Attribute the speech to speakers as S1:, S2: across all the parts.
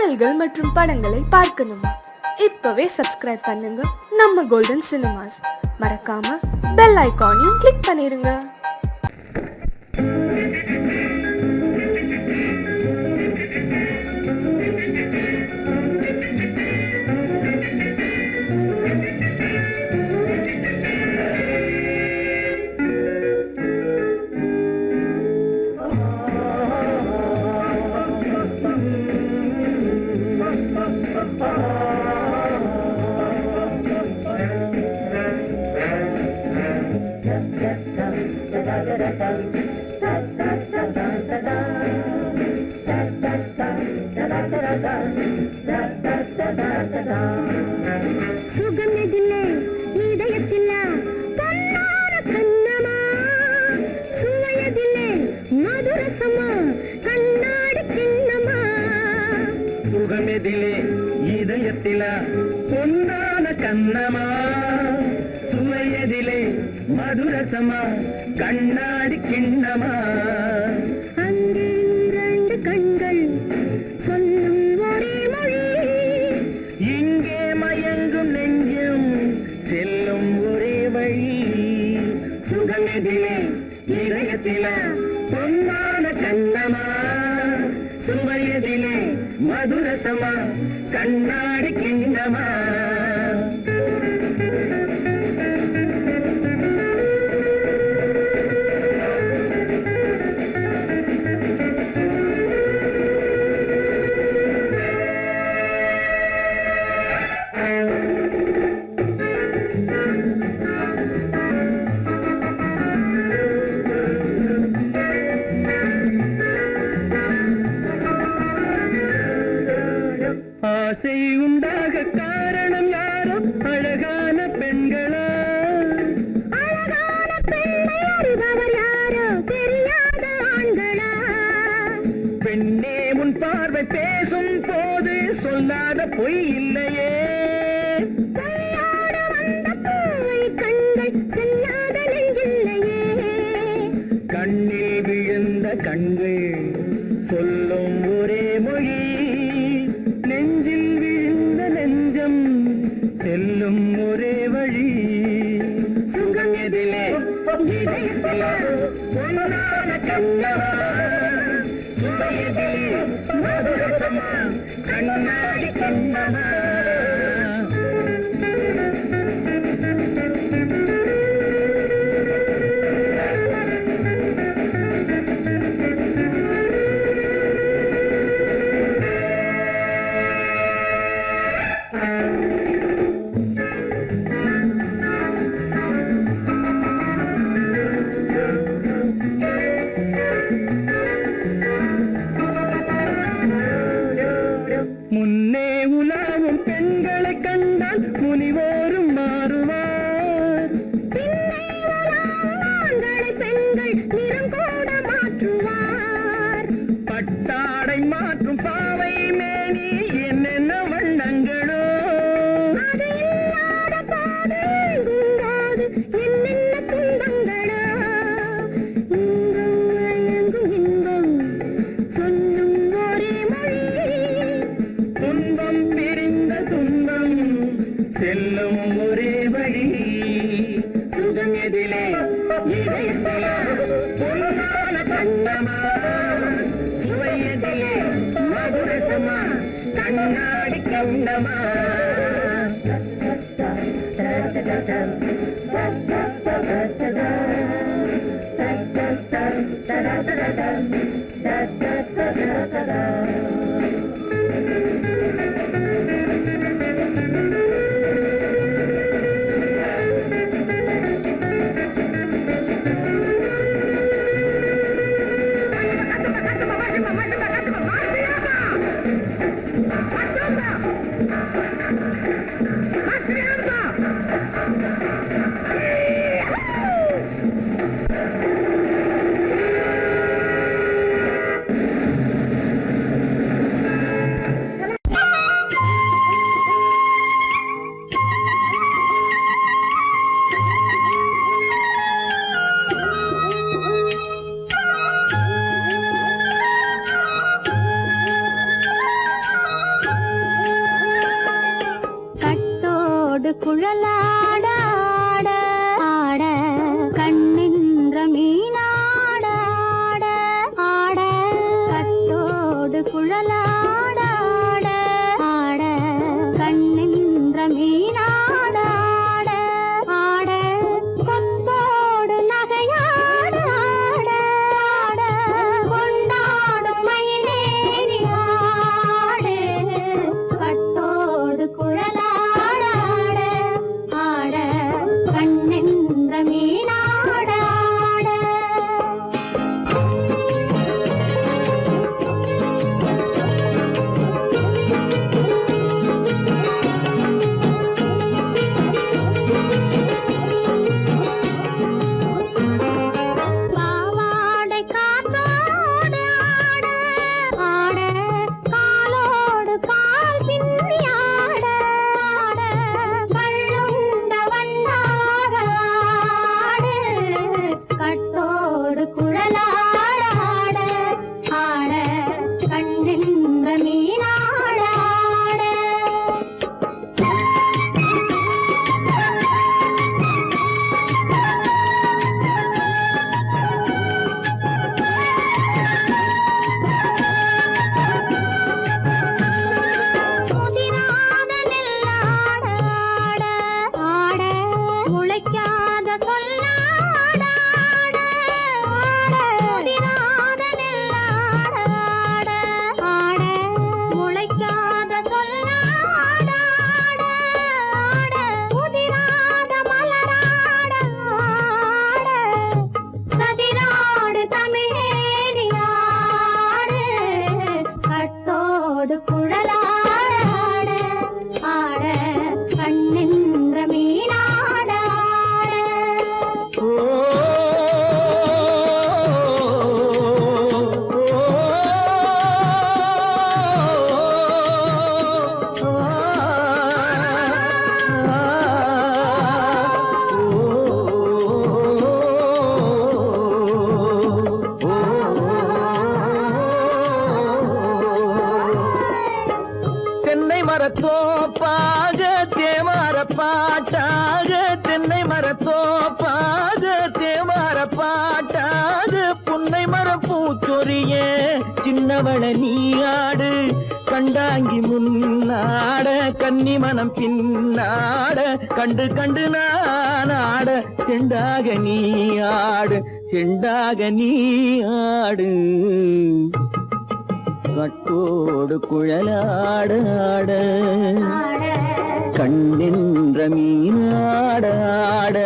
S1: பாடல்கள் மற்றும் படங்களை பார்க்கணுமா? இப்பவே சப்ஸ்கிரைப் பண்ணுங்க நம்ம கோல்டன் சினிமாஸ். மறக்காம பெல் ஐகானையும் கிளிக் பண்ணிருங்க.
S2: சுகமெதிலே இதயத்திலா பொன்னான கண்ணமா, சுவையதிலே மதுரசமா கண்ணாடி கிண்ணமா.
S3: சுகமெதிலே இதயத்திலா பொன்னான கண்ணமா, சுவையதிலே மதுரசமா கண்ணாடி கிண்ணமா.
S2: அங்கே இரண்டு கண்கள் சொல்லும் ஒரே மொழி,
S3: இங்கே மயங்கும் நெஞ்சும் செல்லும் ஒரே வழி. சுகமெதிலே இதயத்திலா பொன்னான கண்ணமா, சுவையதிலே மதுரசமா கண்ணாடி கிண்ணமா. ஆசை உண்டாக காரணம் யாரோ அழகான பெண்களா,
S2: அழகான பெண்ணை அறிபவர் யாரோ தெரியாத ஆண்களா.
S3: பெண்ணே உன் பார்வை பேசும் போது சொல்லாத பொய் இல்லையே.
S2: கையோடு வந்த பூவை கண்கள் செல்லாத நெஞ்சில்லையே.
S3: கண்ணில் விழுந்த கண்கள் சொல்லும் ஒரே மொழி, நெஞ்சில் விழுந்த நெஞ்சம் செல்லும் ஒரே வழி. சுகம் எதிலே இதயத்திலா பொன்னான கண்ணமா, சுவையதிலே மதுரசமா கண்ணாடி கண்ணமா. முன்னே உலாவும் பெண்களை கண்டால் முனிவோரும் மாறுவார்,
S2: பின்னை உலாவும் ஆண்களை பெண்கள் நிறம் கூட மாற்றுவார்.
S3: பட்டாடை மாற்றும் பாவை மேனி என்னென்ன வண்ணங்களோ.
S2: அது இல்லாத போது எங்குங்காது என்னென்ன துன்பங்களோ. இங்கும் மயங்கும் இன்பம் சொல்லும் ஒரே மொழி,
S3: துன்பம் பிரிந்த துன்பம் செல்லும் ஒரே வழி. சுகம் எதிலே இதயத்திலா பொன்னான கண்ணமா, சுவையதிலே மதுரசமா கண்ணாடி கண்ணமா.
S2: குழலாட ஆட ஆட கண்ணின்ற மீனாட ஆட ஆட கட்டோடு குழலாட ஆட ஆட கண்ணின்ற மீனாட ஆட ஆட கொத்தோடு நகையாட ஆட ஆட கொண்டாடும் மயிலேறி ஆடு கட்டோடு குழலாட ஆட ஆட கண்ணின்ற மீனாட ஆட பாவாடை காத்தோடு ஆட ஆட காலோடு கால் பின்னி ஆட ஆட கள்ளுண்ட வண்ணாக ஆடு கட்டோடு குழலாட ஆட ஆட கண்ணின்ற மீனாட ஆட முதிராத நெல்லாட ஆட ஆட முளைக்காத கொல்லாட ஆட ஆட முதிராத நெல்லாட ஆட ஆட முளைக்காத கொல்லாட ஆட ஆட முதிராத மலராட ஆட கதிராடு தமிழேறி ஆடு கட்டோடு குழலாட ஆட ஆட கண்ணின்ற மீனாட ஆட
S3: தென்னை மரத்தோப்பாக தேமார பாட்டாக தென்னை மரத்தோப்பாக தேமார பாட்டாக புன்னை மரம் பூச்சொரிய சின்னவள நீயாடு கண்டாங்கி முன்னாட கன்னி மனம் பின்னாட கண்டு கண்டு நானாட செண்டாக நீயாடு செண்டாக நீயாடு கட்டோடு குழலாட ஆட
S2: ஆட
S3: கண்ணின்ற மீனாட ஆட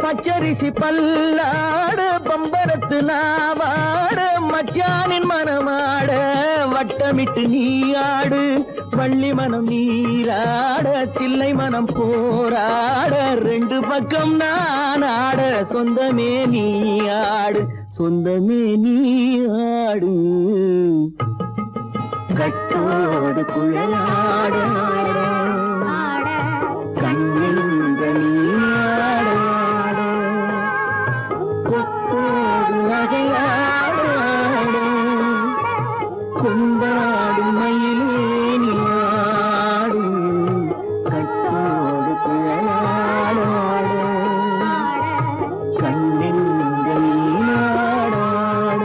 S3: பச்சரிசி பல்லாட பம்பரத்து நாவாட மச்சானின் மனமாட வட்டமிட்டு நீயாடு வள்ளி மனம் நீராட தில்லை மனம் போராட ரெண்டு பக்கம் நான் ஆட சொந்தமே நீயாடு சொந்தமே நீயாடு கட்டோடு குழலாட
S2: ஆட
S3: கண்ணின்ற நீயாட கொத்தோடு நகையாட கொண்டாடு மயிலே நீயாடு கட்டோடு குழலாட கண்ணின்ற நீயாட
S2: ஆட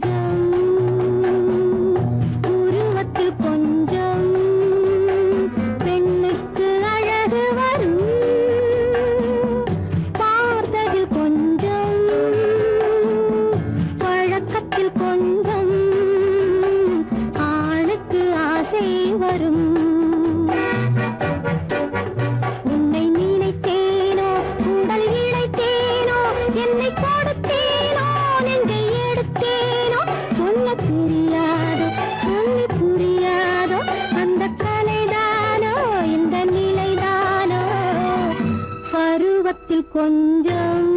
S2: கொஞ்சம் உருவத்தில் கொஞ்சம் பெண்ணுக்கு அழகு வரும் பார்த்ததில் கொஞ்சம் பழக்கத்தில் கொஞ்சம் ஆணுக்கு ஆசை வரும் உன்னை நினைத்தேனோ உடல் இழைத்தேனோ என்னை கொடுத்தேனோ நெஞ்சை எடுத்தேனோ சொல்ல தெரியாதோ சொல்லி புரியாதோ அந்த கலைதானோ இந்த நிலைதானோ பருவத்தில் கொஞ்சம்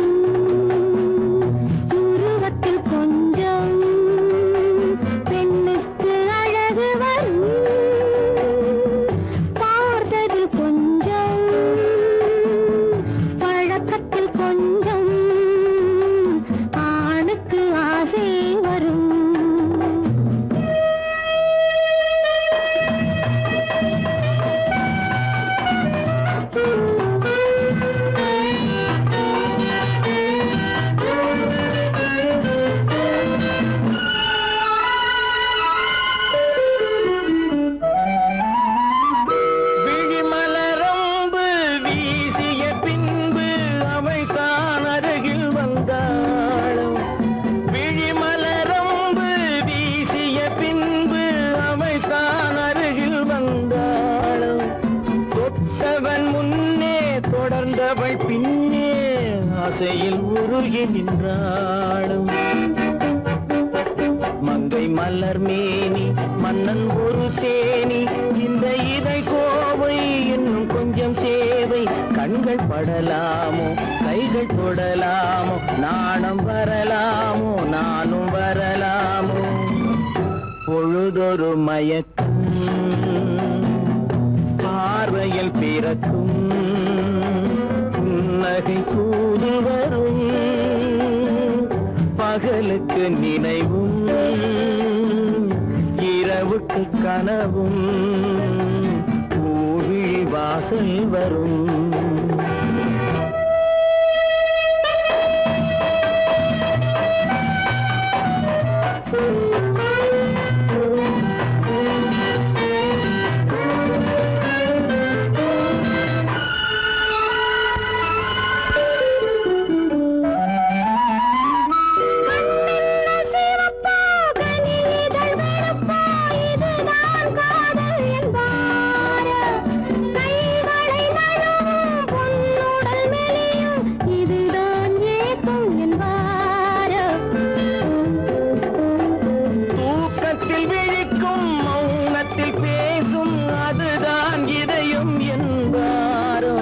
S2: உருவத்தில் கொஞ்சம் பெண்ணுக்கு அழகு வரும் பார்த்ததில் கொஞ்சம் பழக்கத்தில் கொஞ்சம் ஆணுக்கு ஆசை வரும்
S3: விழிமலரம்பு வீசிய பின்பு அவள் தான் அருகில் வந்தாளும் விழிமலரம்பு வீசிய பின்பு அவள் தான் அருகில் வந்தாளும் தொட்டவன் முன்னே தொடர்ந்தவள் பின்னே ஆசையில் உருகி நின்றாளும் மங்கை மலர் மேனி மன்னன் ஒரு தேனி இந்த இதை கோவை இன்னும் கொஞ்சம் சேவை கண்கள் படலாமோ கைகள் தொடலாமோ நாணம் வரலாமோ நானும் வரலாமோ பொழுதொரு மயக்கம் பார்வையில் பிறக்கும் புன்னகை தூது வரும் பகலுக்கு நினைவும் இரவுக்கு கனவும் பூவிழி வாசல் வரும் தூக்கத்தில் விழிக்கும் மௌனத்தில் பேசும் அதுதான் இதயம் என்பாரோ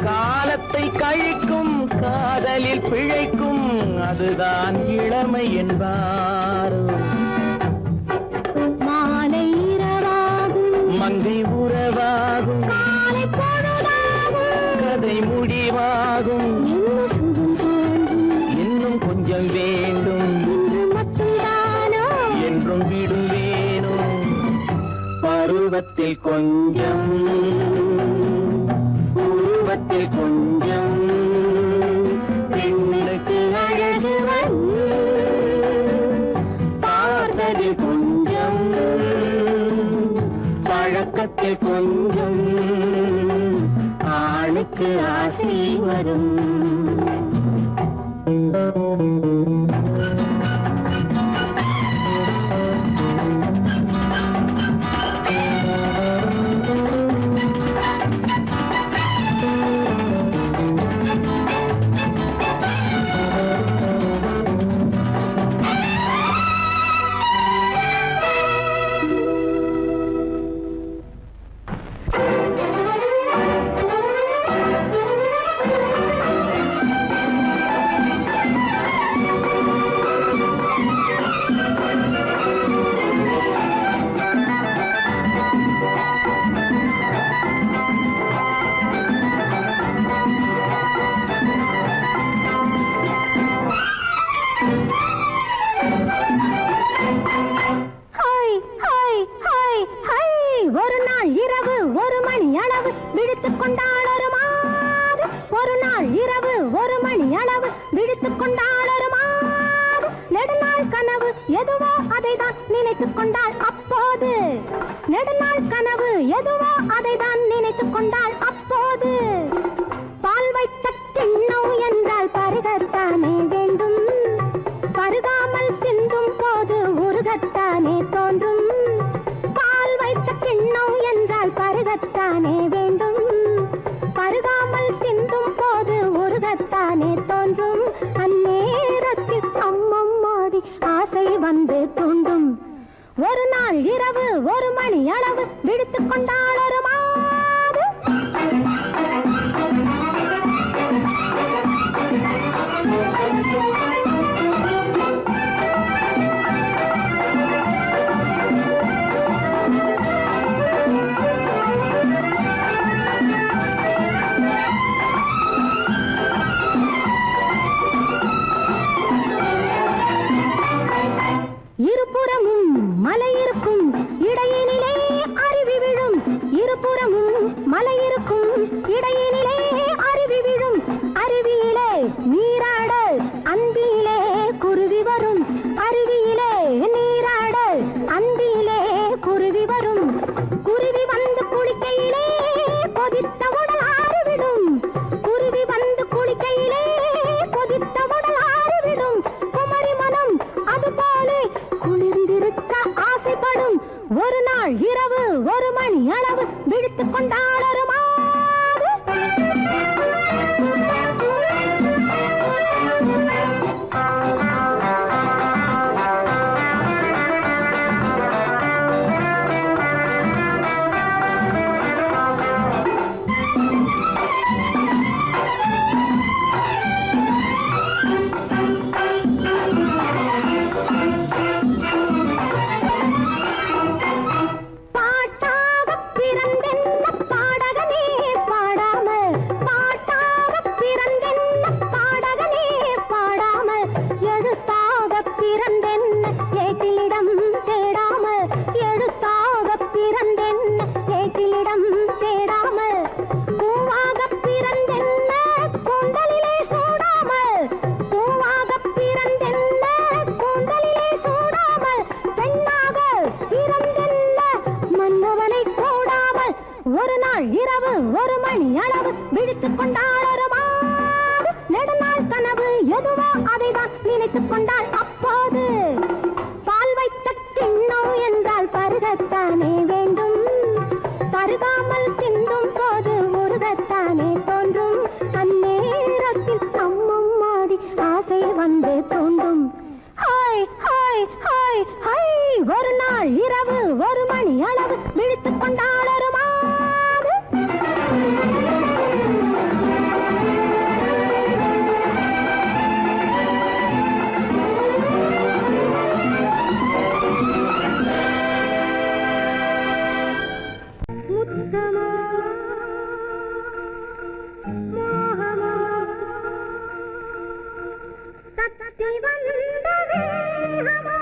S3: காலத்தை கழிக்கும் காதலில் பிழைக்கும் அதுதான் இளமை என்பாரோ
S2: மாலை இரவாகும்
S3: மங்கை உறவாகும்
S2: காலை பொழுதாகும்
S3: கதை முடிவாகும்
S2: என்ன சுகம் தோன்றும்
S3: இன்னும் கொஞ்சம் வேண்டும்
S2: இன்று மட்டும்தானோ
S3: என்றும் விடுவேனோ பருவத்தில் கொஞ்சம் உருவத்தில் கொஞ்சம் பெண்ணுக்கு அழகு வரும் பார்த்ததில் கொஞ்சம் பழக்கத்தில் கொஞ்சம் ஆணுக்கு ஆசை வரும்
S2: இரவு 1 மணி அளவு விழித்துக் கொண்டால் ஒரு மாது நெடுநாள் கனவு எது அதைதான் நினைத்துக் கொண்டாள் அப்போது. நெடுநாள் கனவு எதுவோ அதைதான் நினைத்துக் கொண்டாள் அப்போது. பால் வைத்த கிண்ணம் என்றால் பருகத்தானே வேண்டும். பருகாமல் சிந்தும் போது உருகத்தானே தோன்றும். பால் வைத்த கிண்ணம் என்றால் பருகத்தானே வேண்டும். பருகாமல் சிந்தும் போது உருகத்தானே தோன்றும். அந்நேரத்தில் அம்மம்மாடி ஆசை வந்து தூண்டும். ஒரு நாள் இரவு 1 மணி அளவு விடுத்துக் கொண்டாள் ஒரு மாது. இருபுறமும் மலை இருக்கும் இடையினிலே அருவி விழும். இருபுறமும் மலை இருக்கும் இடையினிலே அருவி விழும். அருவியிலே நீராட அந்தியிலே குருவி வரும். அருவியிலே நீராட அந்தியிலே குருவி வரும். குருவி வந்து குளிக்கையிலே கொதித்த உடல் ஆறிவிடும். குருவி வந்து குளிக்கையிலே கொதித்த உடல் ஆறிவிடும். குமரி மனம் அதுபோல குளிர்ந்திருக்க ஆசைப்படும். ஒரு நாள் இரவு 1 மணி அளவு விடுத்துக் கொண்டாள் ஒரு மாது. ஒரு நாள் இரவு 1 மணி அளவு விழித்துக் கொண்டாள் ஒரு மாது. நெடுநாள் கனவு எதுவோ அதைதான் நினைத்துக் கொண்டாள் அப்போது. பால் வைத்த கிண்ணம் என்றால் பருகத்தானே வேண்டும். பருகாமல் சிந்தும் போது முருகத்தானே தோன்றும். அந்நேரத்தில் அம்மம்மாடி ஆசை வந்து தோன்றும். Hi hi hi hi. ஒரு நாள் இரவு 1 மணி அளவு விழித்துக் கொண்டாள் ஒரு மாது. முத்தமா மோகமா தத்தி வந்த வேகமா.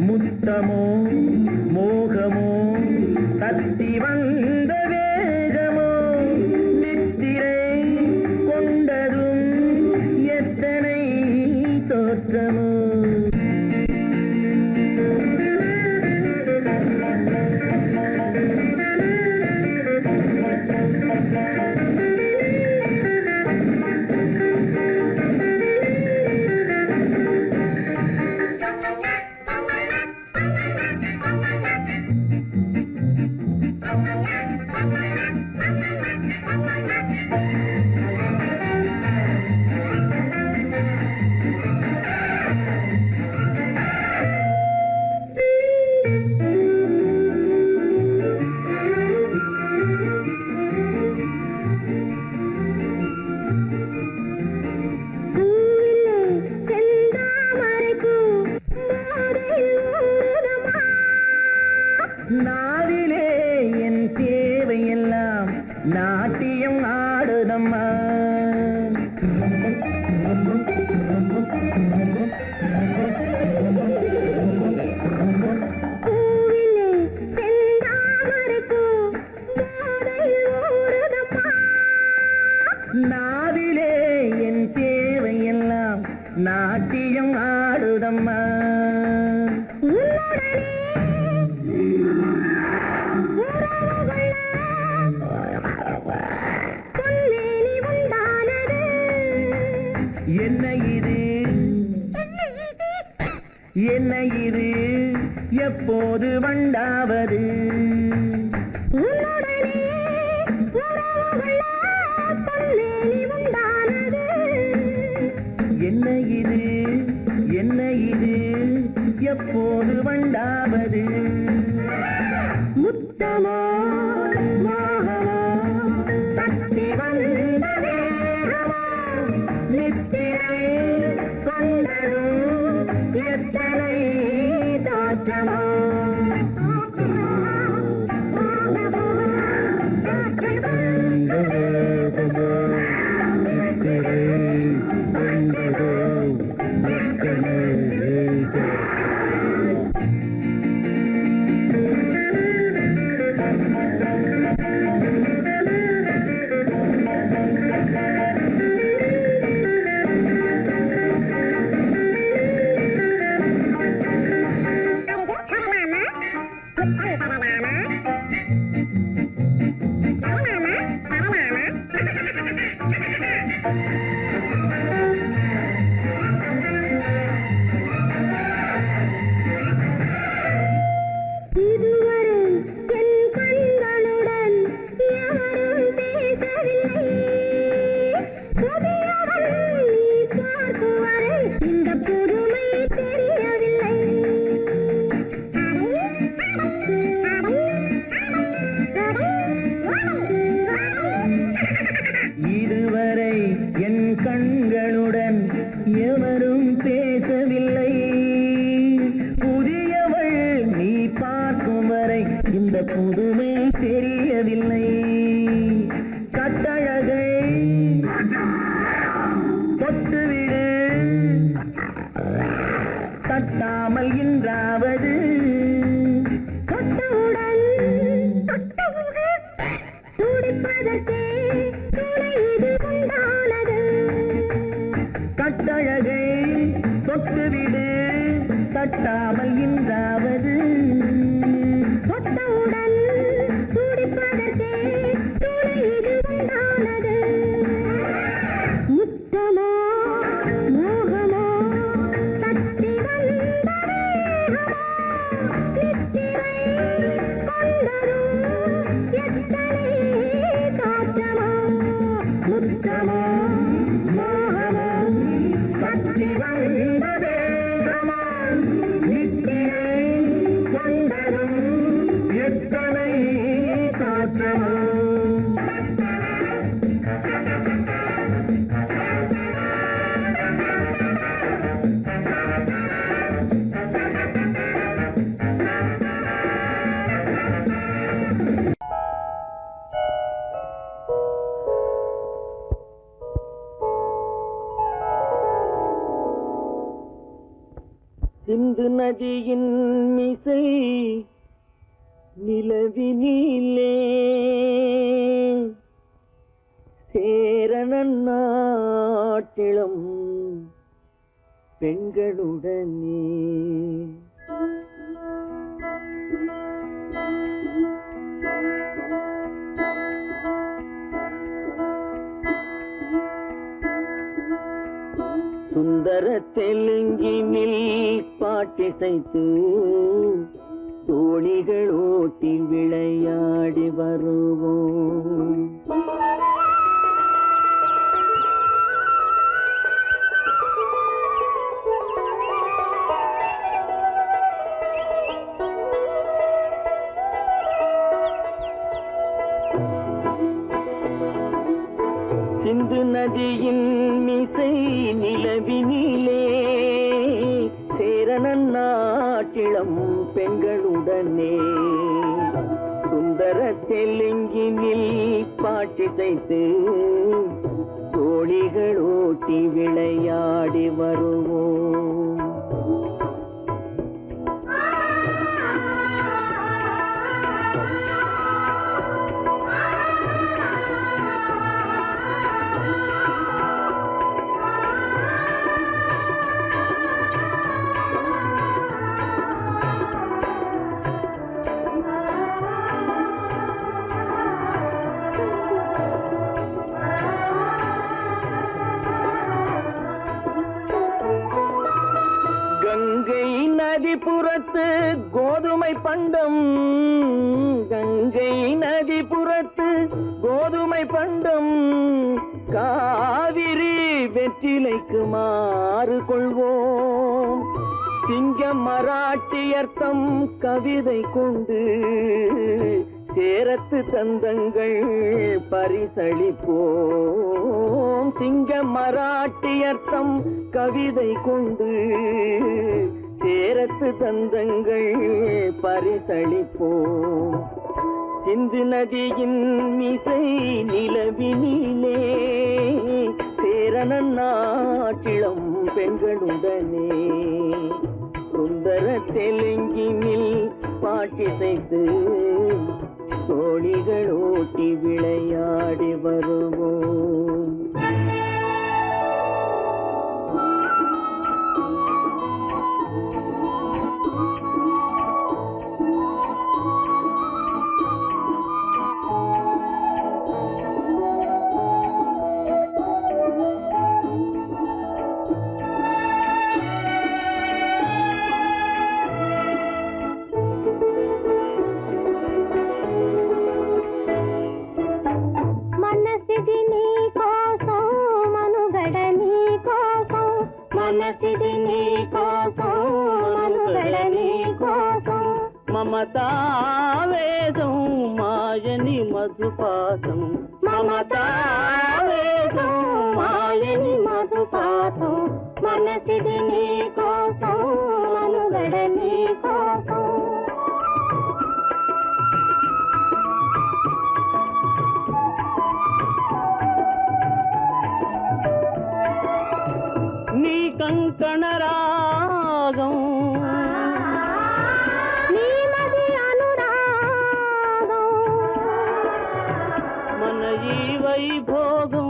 S4: முத்தமோ மோகமோ தத்தி வந்த வேகமோ நித்திரை கொண்டதும் எத்தனை தோற்றமோ. நாட்டியம் ஆடுதம்மா. என்ன இது என்ன இது எப்போது வண்டாவது? என்ன இது என்ன இது எப்போது வண்டாவது? முத்தமோ மோகமோ தட்டி வந்த வேகமோ நித்திரை கொண்டதும் எத்தனை தோற்றமோ? இதுவரை என் கண்களுடன் எவரும் பேசவில்லை. புதியவள் நீ பார்க்கும் வரை இந்த புதுமை தெரியவில்லை. கட்டழகை தொட்டுவிடு தட்டாமல் இன்றாவது தொட்டவுடன் துடிப்பதற்கே கட்டழகை தொட்டுவிடு தட்டாமல் இன்றாவது தொட்டவுடன் துடிப்பதற்கே துணை இது உண்டானது. முத்தமோ மோகமோ தட்டி வந்த வேகமோ நித்திரை கொண்டதும் எத்தனை தோற்றமோ? முத்தமோ மோகமோ தட்டி வந்த வேகமோ நித்திரை கொண்டதும் எத்தனை தோற்றமோ? சிந்து நதியின் மிசை நிலவினிலே சேரணன் நாட்டிளம் பெண்களுடனே சுந்தர தெலுங்கினில் பாட்டிசைத்து தோணிகள் ஓட்டி விளையாடி வருவோம். சிந்து நதியின் மிசை நிலவினிலே சேரணன் நாட்டிளம் பெண்களுடனே சுந்தர தெலுங்கினில் பாட்டிசைத்து தோணிகள் ஓட்டி விளையாடி வருவோம். புறத்து கோதுமை பண்டம், கங்கை நதி புறத்து கோதுமை பண்டம், காவிரி வெற்றிலைக்கு மாறு கொள்வோம். சிங்க மராட்டியர்த்தம் கவிதை கொண்டு சேரத்து தந்தங்கள் பரிசளிப்போம். சிங்க மராட்டியர்த்தம் கவிதை கொண்டு சேரத்து தந்தங்கள் பரிசளிப்போம். சிந்து நதியின் மிசை நிலவினிலே சேரணன் நாட்டிளம் பெண்களுடனே சுந்தர தெலுங்கினில் பாட்டிசைத்து தோழிகள் ஓட்டி விளையாடி வருவோம். మమతావేదం మాయని మధుపాతం, మమతావేదం మాయని మధుపాతం, మనసిది నీ కోసం మనుగడ నీ కోసం. నీ కంకణ రాగం వైభోగం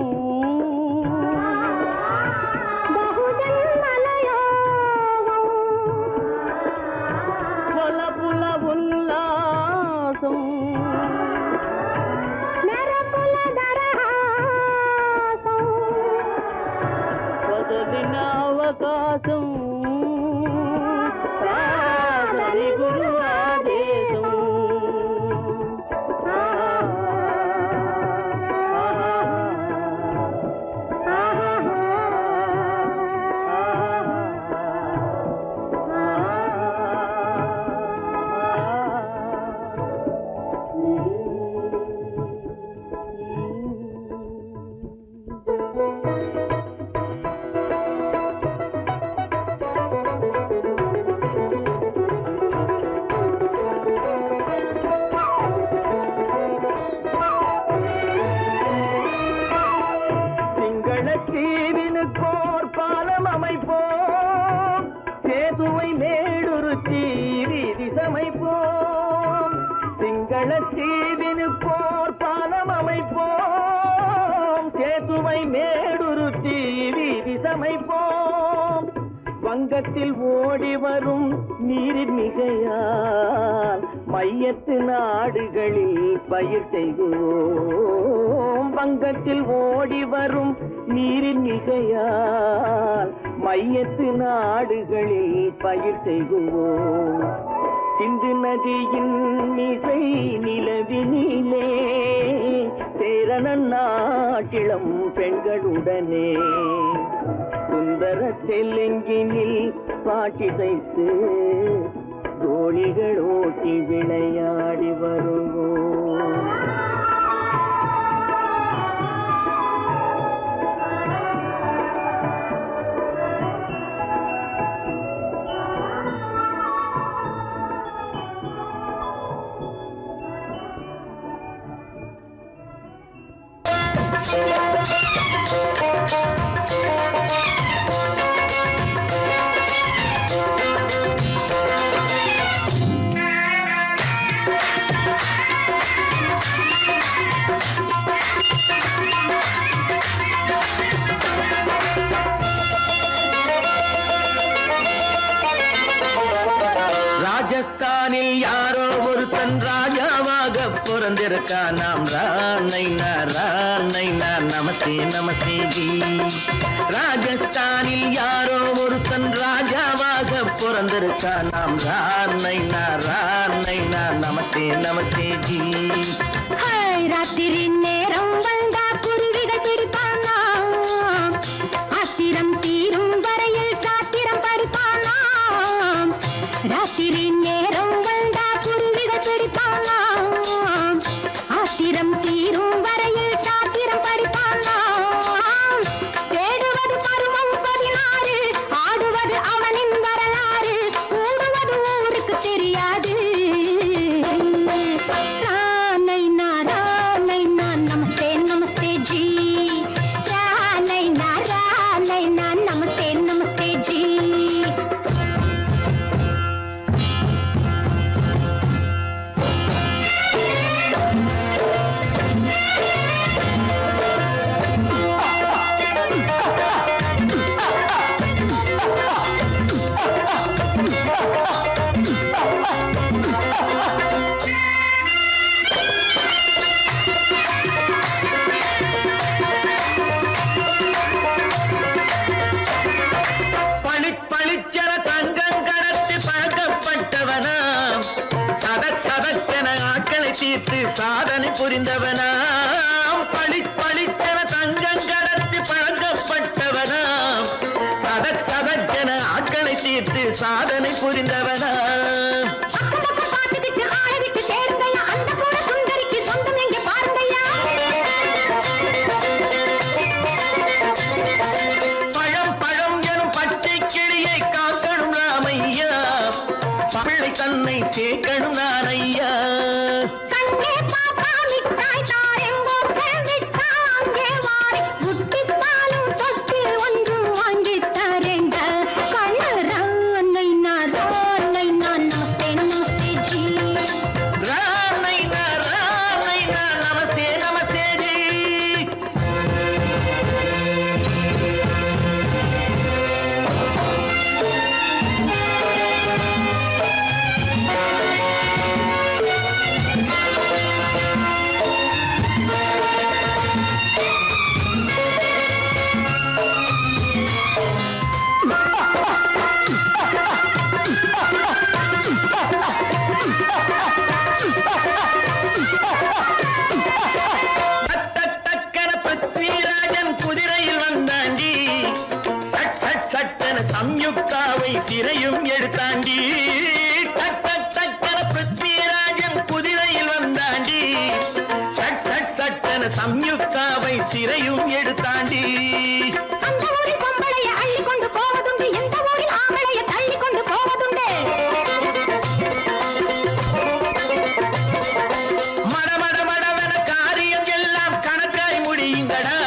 S4: బహుజన్మలయోగం కొలపుల ఉల్లాసం మెరపుల దరహాసం వదలిన అవకాశం సాగరి గురు ఆదేశం. தீவினுக்கோர் பாலம் அமைப்போம், சேதுவை மேடுருத்தி வீதி சமைப்போம். சிங்கள தீவினுக்கோர் பாலம் அமைப்போம், சேதுவை மேடுருத்தி வீதி சமைப்போம். வங்கத்தில் ஓடி வரும் நீரின் மிகையால் மையத்து நாடுகளில் பயிர் செய்வோம். வங்கத்தில் ஓடி வரும் நீரின் மிகையால் மையத்து நாடுகளில் பயிர் செய்வோம். சிந்து நதியின் மிசை நிலவினிலே சேரணன் நாட்டிளம் பெண்களுடனே சுந்தர தெலுங்கினில் பாட்டிசைத்து தோழிகள் ஓட்டி விளையாடி வருவோம். ராஜஸ்தானில் யாரோ ஒருத்தன் ராஜாவாக பிறந்திருக்கான். நாம் ராணைனா ராணைனா நமஸ்தே நமஸ்தே ஜி. ராஜஸ்தானில் யாரோ ஒருத்தன் ராஜாவாக பிறந்த பிறந்திருக்கான் நாம் ரானைனா ரானைனா நமஸ்தே நமஸ்தே ஜி.
S2: ஹாய், ராத்திரி நேரம் வந்தா குருவிகள் பிடிப்பானா, ஆத்திரம் தீரும் வரையில் சாத்திரம் படிப்பானா. ராத்திரி நேரம் வந்தா குருவிகள் பிடிப்பானா, ஆத்திரம் தீரும் வரையில் சாத்திரம் படிப்பானா. தேடுவது பருவம் 16, ஆடுவது அவனின் வரலாறு, கூடுவது ஊருக்கு தெரியாது. ரானைனா ரானைனா நமஸ்தே நமஸ்தே ஜி. ரானைனா ரானைனா நமஸ்தே நமஸ்தே ஜி.
S4: பளிச்சென தங்கம் கடத்தி பழக்கப்பட்டவனாம், சதக்கென ஆட்களை தீர்த்து சாதனை புரிந்தவனாம். பளிச்சென தங்கம் கடத்தி பழக்கப்பட்டவனாம், சதக்கென ஆட்களை தீர்த்து சாதனை புரிந்தவனாம்.
S2: பார்த்துக்கிட்டு ஆள விட்டு தேடுங்கய்யா, அந்த கூட சுந்தரிக்கு சொந்தம் எங்கே பாருங்கய்யா.
S4: பழம் எனும் பச்சை கிளியை காக்கணும் ராமையா, பிள்ளை தன்னை சேர்க்கணும் நான் ஐயா.
S2: கண்ணே பாப்பா மிட்டாய் தாரெங்கோ விட்டா அங்கே வாரி, முட்டித்தாலும் தொட்டு ஒன்றும் வாங்கித் தரேங்க. கண்ணு ரானைனா ரானைனா நமஸ்தே நமஸ்தே ஜி.
S4: ரானைனா ரானைனா நமஸ்தே நமஸ்தே ஜி. டக்கன பிருத்விராஜன் குதிரையில் வந்தாண்டி, சட்டென சம்யுக்தாவை சிறையும் எடுத்தாண்டி. டக்கன பிருத்விராஜன் குதிரையில் வந்தாண்டி, சட்டென சம்யுக்தாவை சிறையும் எடுத்தாண்டி.
S2: அந்த ஊரில் பொம்பளைய அள்ளி கொண்டு போவதுண்டு, இந்த ஊரில் ஆம்பளைய தள்ளி கொண்டு போவதுண்டு.
S4: மடவென காரியம் எல்லாம் கணக்காய் முடியுங்கடா,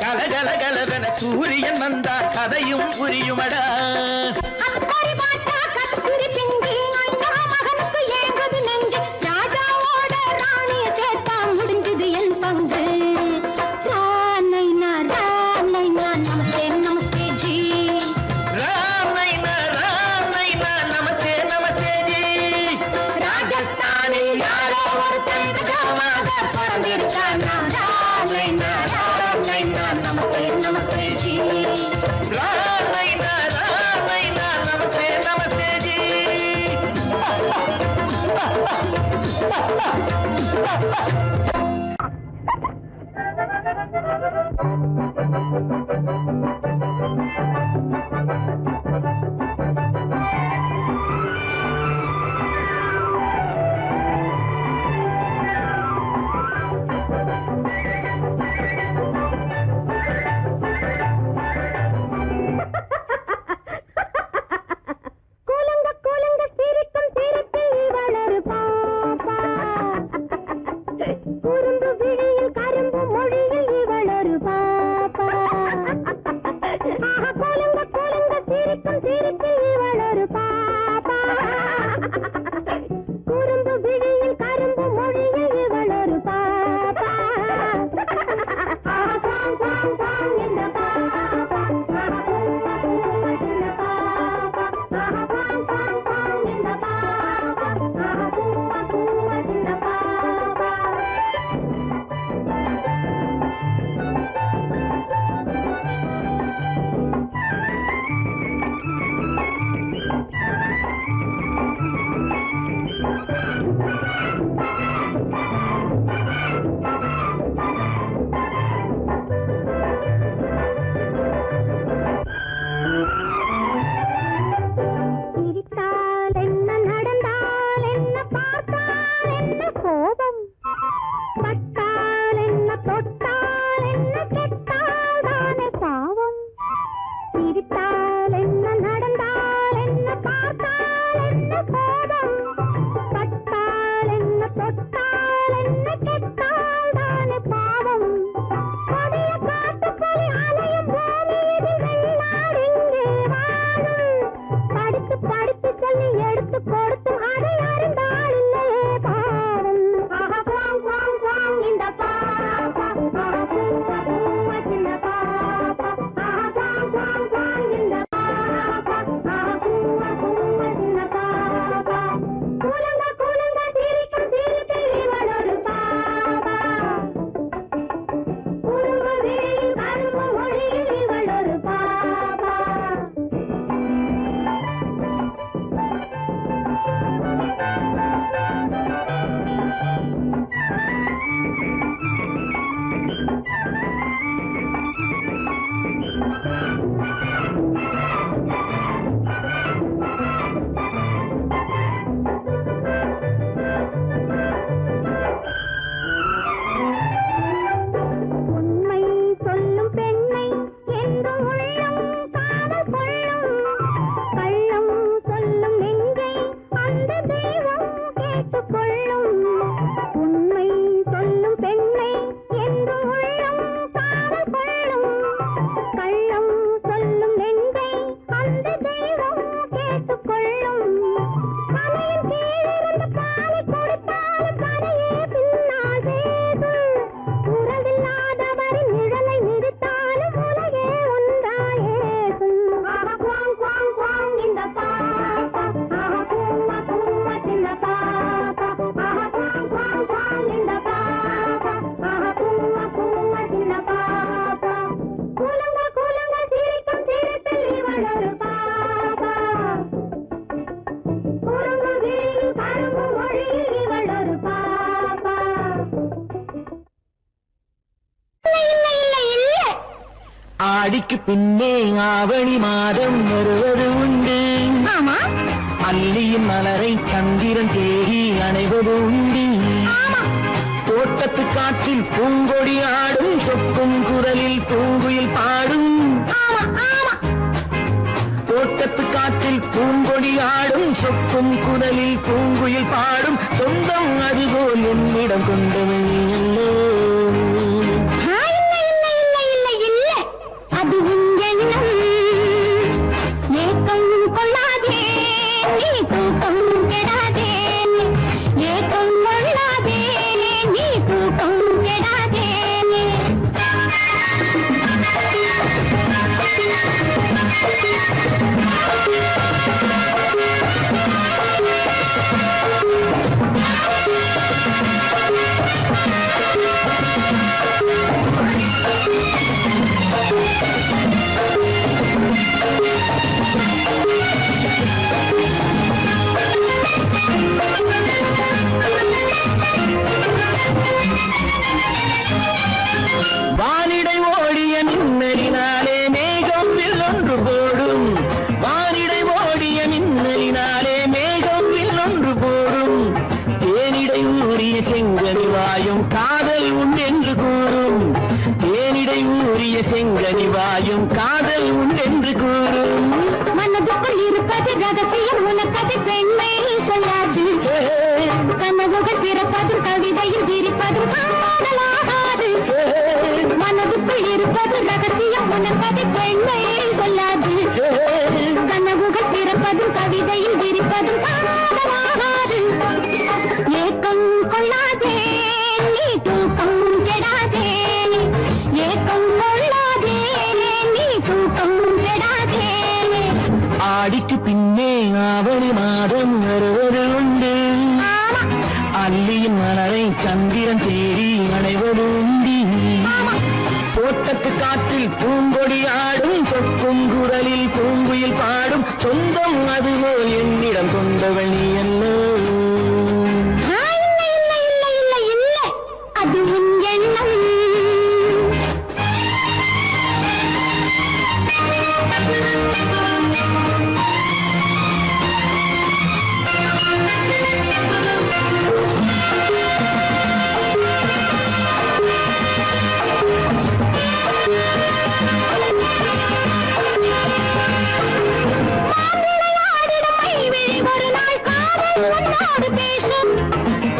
S4: கலகலவென சூரியன் வந்தா கதையும் புரியுமடா.
S2: அக்கறை பாட்டா கத்துரி பிங்கி, ஐயா மகனுக்கு ஏங்குது நெஞ்சு, ராஜாவோட ராணிய சேர்த்தா முடிஞ்சது என் பங்கு. ரானைனா ரானைனா நமஸ்தே நமஸ்தே ஜி.
S4: ராமைனா ராமைனா நமஸ்தே நமஸ்தே ஜி.
S2: ராஜஸ்தானில் யாரோ ஒருத்தன் ராஜாவாக பிறந்திருக்கானா, ரானைனா ரானைனா நமஸ்தே நமஸ்தே ஜி.
S4: ராமைனா
S2: இவளொரு பாப்பா குறும்பு விழியில் கரும்பு மொழியில் இவளொரு பாப்பா இல்லை இல்லை இல்லை
S4: ஆடிக்கு பின்னே ஆவணி மாதம் வருவது உண்டு
S2: ஆமா
S4: அல்லியின் மலரை சந்திரன் தேடி அணைவது உண்டு தோட்டத்து காற்றில் பூங்கொடி ஆடும் சொக்கும் குரலில் பூங்குயில் பாடும்
S2: ஆமா ஆமா
S4: தோட்டத்து காற்றில் பூங்கொடி ஆடும் சொக்கும் குரலில் பூங்குயில் பாடும் சொந்தம் அதுபோல் என்னிடம் கொண்டவள் நீ அல்லோ
S2: இல்லை இல்லை இல்லை இல்லை இல்லை அது உன் எண்ணம் ஏக்கம் கொள்ளாதே நீ தூக்கம் கெடாதே ஏக்கம் கொள்ளாதே நீ தூக்கம் கெடாதே
S4: வானிடை ஓடிய மின்னலினாலே மேகம் வில்லொன்று போடும் வானிடை ஓடிய மின்னலினாலே மேகம் வில்லொன்று போடும் தேனிடை ஊறிய செங்கனி வாயும் காதல் உண்டென்று கூறும் தேனிடை ஊறிய செங்கனி வாயும் காதல் உண்டென்று கூறும்
S2: மனதுக்குள் இருப்பது ரகசியம் உனக்கது பெண்மை சொல்லாது கனவுகள் பிறப்பதும் கவிதையில் விரிப்பதும் காதலாகாது மனதுக்குள் இருப்பது ரகசியம் உனக்கது பெண்மை சொல்லாது கனவுகள் பிறப்பதும் கவிதையில் விரிப்பதும் காதலாகாது ஏக்கம் கொள்ளாதே நீ தூக்கம் கெடாதே ஏக்கம் கொள்ளாதே நீ தூக்கம் கெடாதே
S4: ஆடிக்கு பின்னே ஆவணி மாதம் வருவது உண்டு அல்லியின் மலரை சந்திரன் தேடி அணைவது உண்டு தோட்டத்து காற்றில் பூங்கொடி ஆடும் சொக்கும் குரலில் பூங்குயில் பாடும் சொந்தம் அதுபோல் என்னிடம் கொண்டவள் நீ அல்லோ
S2: இல்லை இல்லை இல்லை இல்லை இல்லை அது உன் எண்ணம் மாப்பிள்ளையாடிடும் மைவிழி ஒரு நாள் காதல் உன்னோடு பேசும்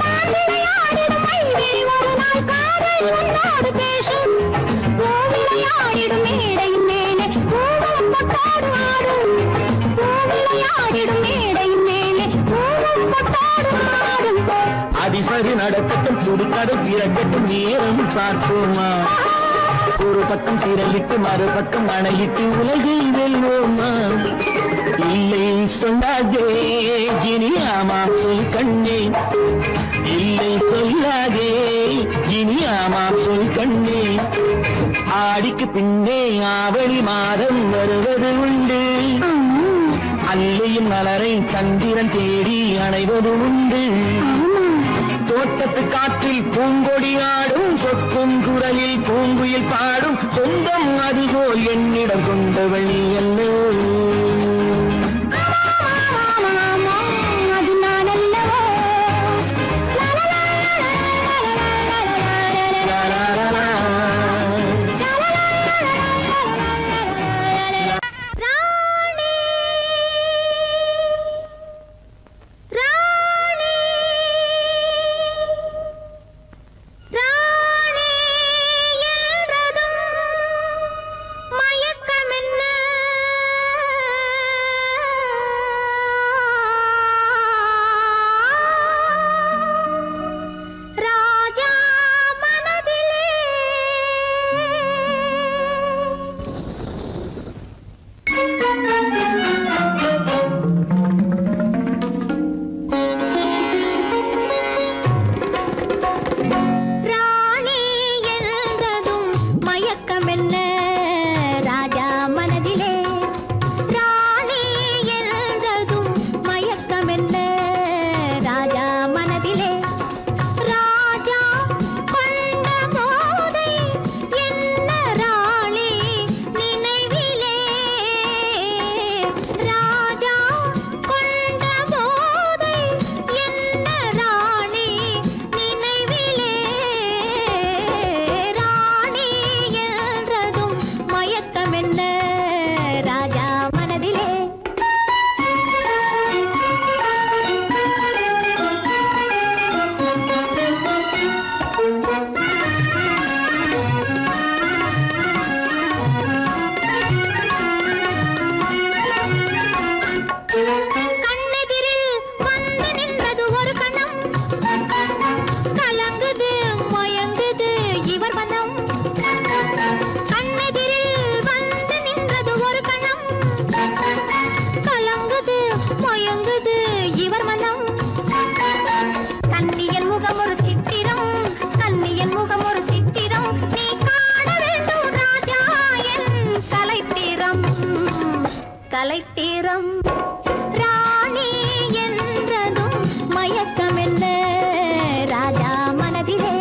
S2: மாப்பிள்ளையாடிடும் மைவிழி ஒரு நாள் காதல் உன்னோடு பேசும் பூவிளையாடிடும் மேடையின் மேலே பூவும் பொட்டாடு ஆடும் பூவிளையாடிடும் மேடையின் மேலே பூவும் பொட்டாடு ஆடும்
S4: அதிசரி நடக்கட்டும் புதுக்கடை திறக்கட்டும் நேரம் பார்ப்போமா ஒரு பக்கம் திரளிட்டு மறுபக்கம் அணையிட்டு உலகை வெல்வோமா இல்லை சொல்லாதே இனி ஆமாம் சொல் கண்ணே இல்லை சொல்லாதே இனி ஆமாம் சொல் கண்ணே ஆடிக்கு பின்னே ஆவணி மாதம் வருவது உண்டு அல்லையின் மலரை சந்திரன் தேடி அணைவது உண்டு தோட்டத்து காற்றில் பூங்கொடி ஆடும் சொக்கும் குரலில் பூங்குயில் பாடும் சொந்தம் அதுபோல் என்னிடம் கொண்டவள் நீ அல்லோ
S2: அது நான் அல்லவோ கலைத்தீரம் ராணி என்றதும் மயக்கம் என்ன ராஜா மனதிலே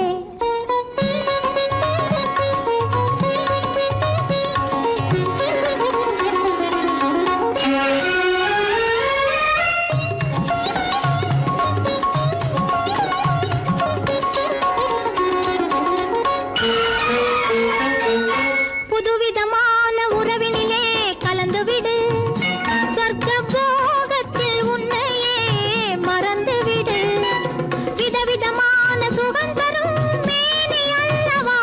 S2: புதுவிதமான உறவினிலே கலந்துவிடு சொர்க்க போகத்தில் உன்னையே மறந்துவிடு விதவிதமான சுகம் தரும் மேனி அல்லவா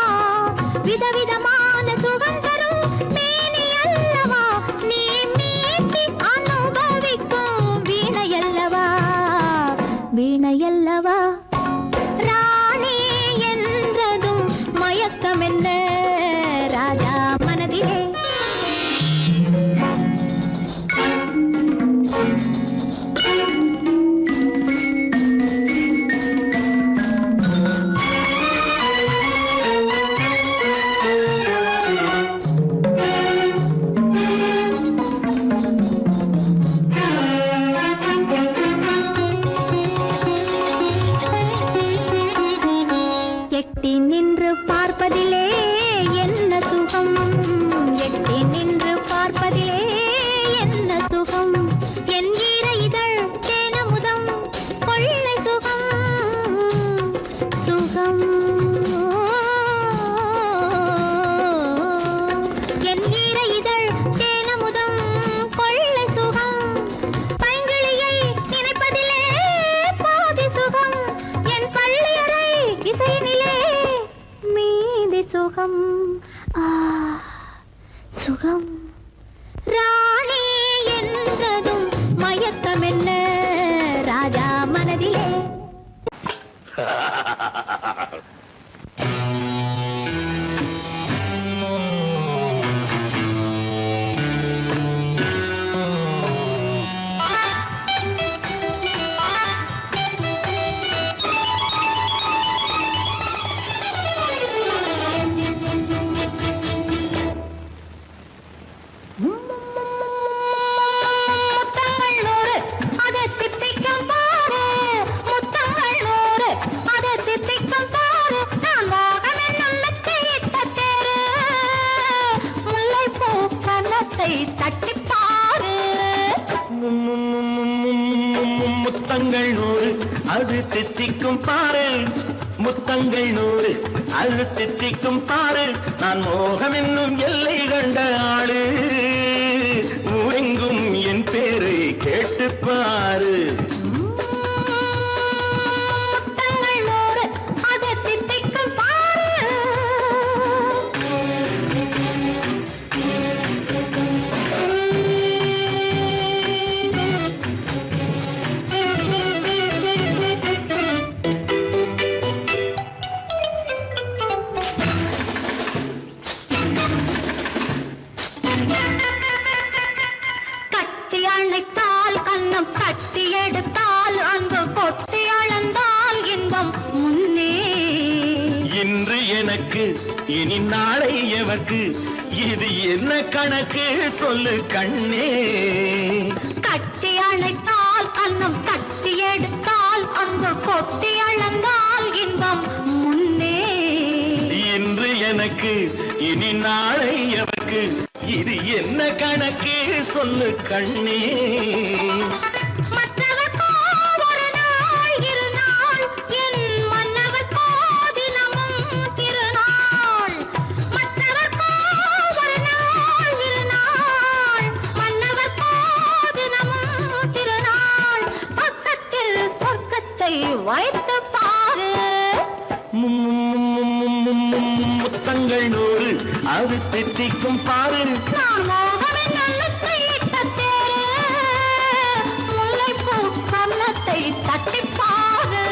S2: விதவிதமான சுகம் தரும் மேனி அல்லவா நீ மீட்டி அனுபவிக்கும் வீணையல்லவா வீணையல்லவா ராணி என்றதும் மயக்கம் என்ன ராஜா மனதிலே எட்டி நின்று பார்ப்பதிலே என்ன சுகம் எட்டி நின்று பார்ப்பதிலே என்ன சுகம் என் ஈர இதழ் தேனமுதம் கொள்ளை சுகம் சுகம் என் ஈர இதழ் தேனமுதம் கொள்ளை சுகம் பைங்கிளியை நினைப்பதிலே பாதி சுகம் என் பள்ளியறை இசையினிலே மீதி சுகம் சுகம் ராணி என்றதும் மயக்கம் என்ன ராஜா மனதிலே முத்தங்கள் நூறு அதை தித்திக்கும் பாரு முத்தங்கள் நூறு அதை தித்திக்கும் பாரு நான் மோகம் என்னும் மெத்தையிட்ட தேரு முல்லைப்பூ கன்னத்தை தட்டிப் பாரு
S4: முத்தங்கள் நூறு அது தித்திக்கும் பாரு முத்தங்கள் நூறு அது தித்திக்கும் பாரு நான் மோகம் என்னும் எல்லை கண்ட ஆளு ஊரெங்கும் என் பேரை கேட்டு பாரு
S2: முத்தங்கள் நூறு அதை தித்திக்கும் பாரு கட்டி அணைத்தால் கண்ணம் கட்டி எடுத்தால் அன்பு கொட்டி அளந்தால் இன்பம் முன்னே
S4: இன்று எனக்கு இனி நாளை எவர்க்கு இது என்ன கணக்கு சொல்லு கண்ணே
S2: கட்டி அணைத்தால் கண்ணம் கட்டி எடுத்தால் அன்பு கொட்டி அளந்தால் இன்பம் முன்னே
S4: இன்று எனக்கு இனி நாளை எவர்க்கு இது என்ன கணக்கு சொல்லு கண்ணே
S2: மற்றவர்க்கோ ஒரு நாள் இரு நாள் என் மன்னவர்க்கோ தினமும் திருநாள் மற்றவர்க்கோ ஒரு நாள் இரு நாள் மன்னவர்க்கோ தினமும் திருநாள் பக்கத்தில் சொர்க்கத்தை வைத்து பாரு
S4: முத்தங்கள் நூறு அது தித்திக்கும் பாரு
S2: நான் மோகம் என்னும் மெத்தையிட்ட தேரு முல்லைப்பூ கன்னத்தை தட்டிப் பாரு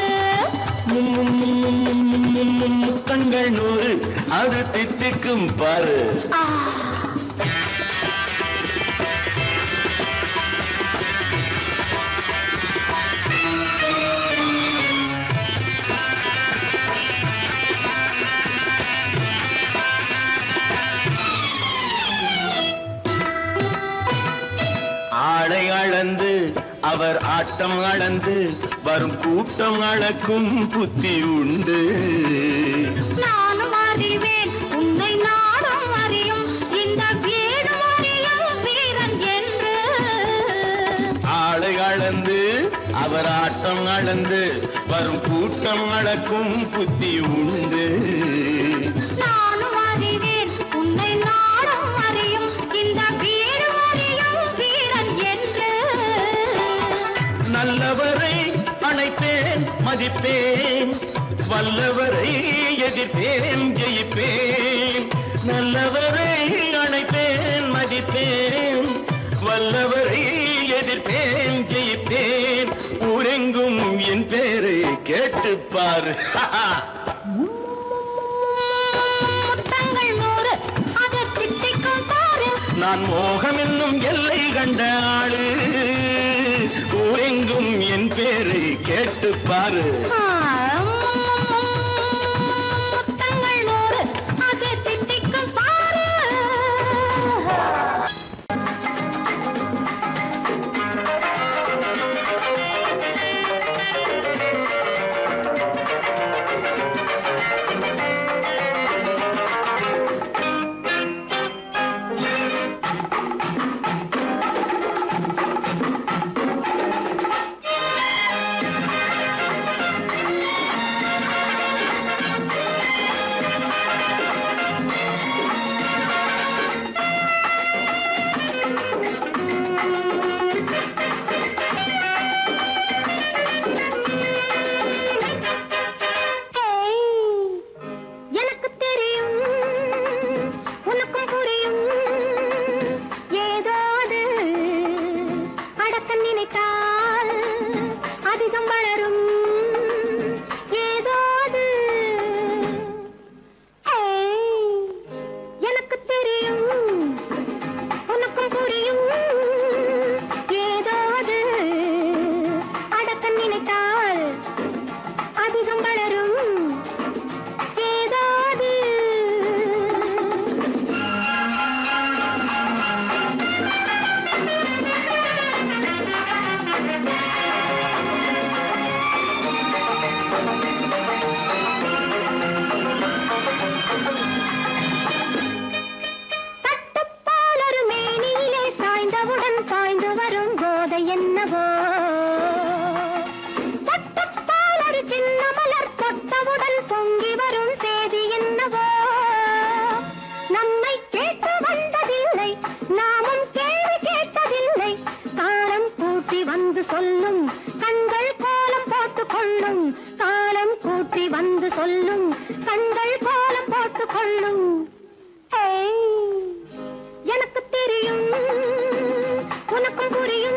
S4: முத்தங்கள் நூறு அது தித்திக்கும் பாரு ஆளை அளந்து அவர் ஆட்டம் அளந்து வரும் கூட்டம் அளக்கும் புத்தி உண்டு.
S2: நானும் அறிவேன் உன்னை நாடும் அறியும் இந்த வீடும் அறியும் வீரன் என்று.
S4: ஆளை அளந்து அவர் ஆட்டம் அளந்து வரும் கூட்டம் அளக்கும் புத்தி உண்டு.
S2: நானும் அறிவேன் உன்னை நாடும் அறியும் இந்த வீடும் அறியும் வீரன் என்று.
S4: நல்லவரை அணைப்பேன் மதிப்பேன், வல்லவரை எதிர்ப்பேன் ஜெயிப்பேன். நல்லவரை அணைப்பேன் மதிப்பேன், வல்லவரை எதிர்ப்பேன் ஜெயிப்பேன். ஊரெங்கும் என் பேரை கேட்டுப்பார்.
S2: முத்தங்கள் 100 அது திட்டிக்கும் பாரு.
S4: நான் மோகம் என்னும் எல்லை கண்ட ஆளு, ஊரெங்கும் என் பேரை கேட்டுப்பாரு.
S2: முத்தங்கள் 100 அது திட்டிக்கும் பாரு. எனக்கு தெரியும் உனக்கும் புரியும் ஏதோ அது அடக்க நினைத்தால் அதிகம் வளரும் ஏதோ அது. எனக்கு தெரியும் உனக்கும் புரியும் ஏதோ அது அடக்க நினைத்தால் அதிகம் வளரும் ஏதாவது. தட்டுப்பால் ஒரு மேனியிலே சாய்ந்தவுடன் பாய்ந்து வரும் போதை என்னவோ. தட்டுப்பால் ஒரு சின்ன மலர் தொட்டவுடன் பொங்கி வரும் செய்தி என்னவோ. நம்மை கேட்டு வந்ததில்லை, நாமும் கேள்வி கேட்டதில்லை. காலம் கூட்டி வந்து சொல்லும் கண்கள் கோலம் போட்டுக் கொள்ளும். காலம் கூட்டி வந்து சொல்லும் கண்கள் கோலம் போட்டுக் கொள்ளும். எனக்கு தெரியும் உனக்கும் புரியும்